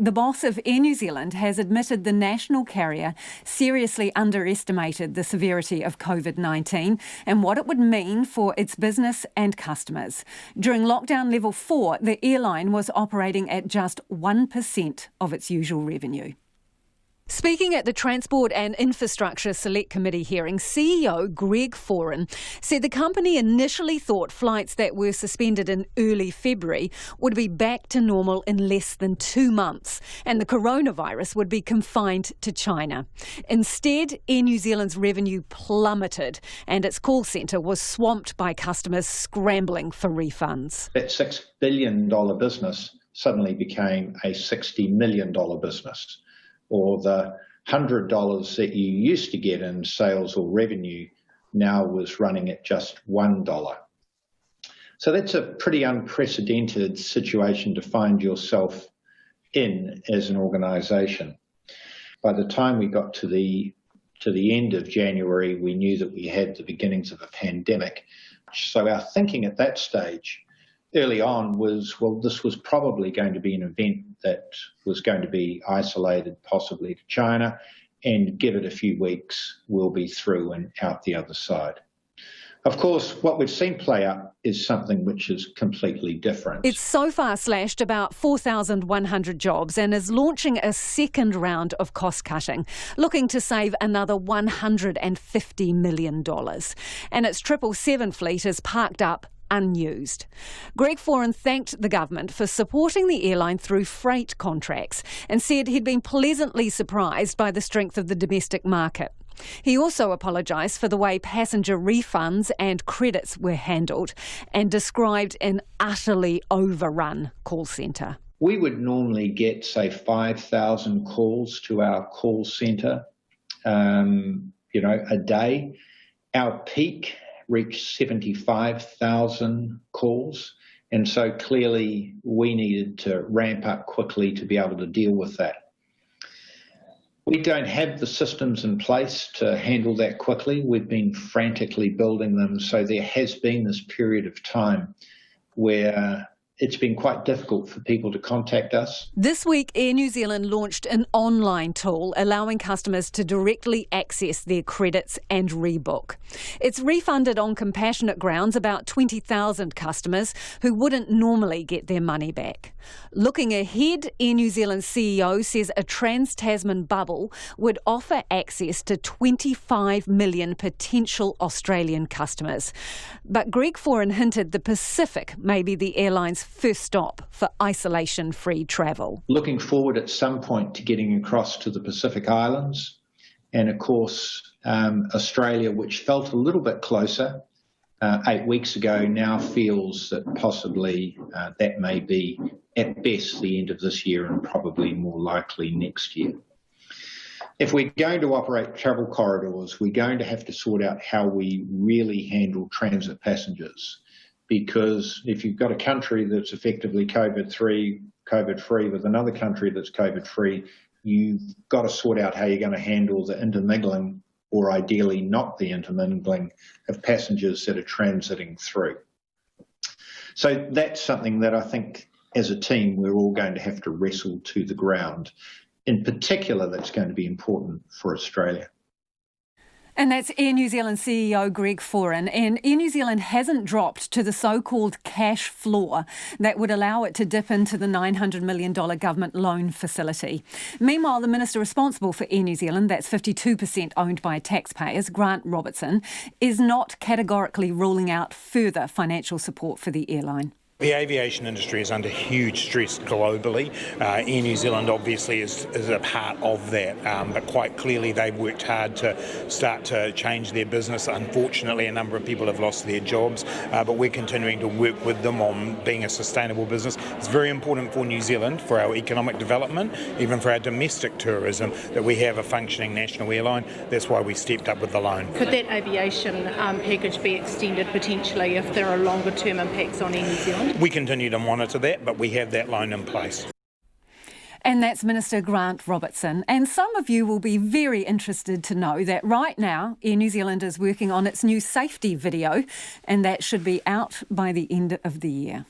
The boss of Air New Zealand has admitted the national carrier seriously underestimated the severity of Covid-19 and what it would mean for its business and customers. During lockdown level 4, the airline was operating at just 1% of its usual revenue. Speaking at the Transport and Infrastructure Select Committee hearing, CEO Greg Foran said the company initially thought flights that were suspended in early February would be back to normal in less than 2 months and the coronavirus would be confined to China. Instead, Air New Zealand's revenue plummeted and its call centre was swamped by customers scrambling for refunds. That $6 billion business suddenly became a $60 million business. Or the $100 that you used to get in sales or revenue now was running at just $1. So that's a pretty unprecedented situation to find yourself in as an organisation. By the time we got to the end of January, we knew that we had the beginnings of a pandemic. So our thinking at that stage early on was, well, this was probably going to be an event that was going to be isolated possibly to China, and give it a few weeks, we'll be through and out the other side. Of course, what we've seen play out is something which is completely different. It's so far slashed about 4,100 jobs and is launching a second round of cost cutting, looking to save another $150 million. And its 777 fleet is parked up unused. Greg Foran thanked the government for supporting the airline through freight contracts and said he'd been pleasantly surprised by the strength of the domestic market. He also apologised for the way passenger refunds and credits were handled and described an utterly overrun call centre. We would normally get, say, 5,000 calls to our call centre, a day. Our peak reached 75,000 calls. And so clearly we needed to ramp up quickly to be able to deal with that. We don't have the systems in place to handle that quickly. We've been frantically building them. So there has been this period of time where it's been quite difficult for people to contact us. This week, Air New Zealand launched an online tool allowing customers to directly access their credits and rebook. It's refunded on compassionate grounds about 20,000 customers who wouldn't normally get their money back. Looking ahead, Air New Zealand's CEO says a trans-Tasman bubble would offer access to 25 million potential Australian customers. But Greg Foran hinted the Pacific may be the airline's first stop for isolation-free travel. Looking forward at some point to getting across to the Pacific Islands and, of course, Australia, which felt a little bit closer 8 weeks ago, now feels that possibly that may be at best the end of this year and probably more likely next year. If we're going to operate travel corridors, we're going to have to sort out how we really handle transit passengers. Because if you've got a country that's effectively COVID-free with another country that's COVID-free, you've got to sort out how you're going to handle the intermingling, or ideally not the intermingling, of passengers that are transiting through. So that's something that I think as a team we're all going to have to wrestle to the ground. In particular, that's going to be important for Australia. And that's Air New Zealand CEO Greg Foran. And Air New Zealand hasn't dropped to the so-called cash floor that would allow it to dip into the $900 million government loan facility. Meanwhile, the minister responsible for Air New Zealand, that's 52% owned by taxpayers, Grant Robertson, is not categorically ruling out further financial support for the airline. The aviation industry is under huge stress globally. Air New Zealand obviously is a part of that, but quite clearly they've worked hard to start to change their business. Unfortunately, a number of people have lost their jobs, but we're continuing to work with them on being a sustainable business. It's very important for New Zealand, for our economic development, even for our domestic tourism, that we have a functioning national airline. That's why we stepped up with the loan. Could that aviation package be extended potentially if there are longer term impacts on Air New Zealand? We continue to monitor that, but we have that loan in place. And that's Minister Grant Robertson. And some of you will be very interested to know that right now Air New Zealand is working on its new safety video, and that should be out by the end of the year.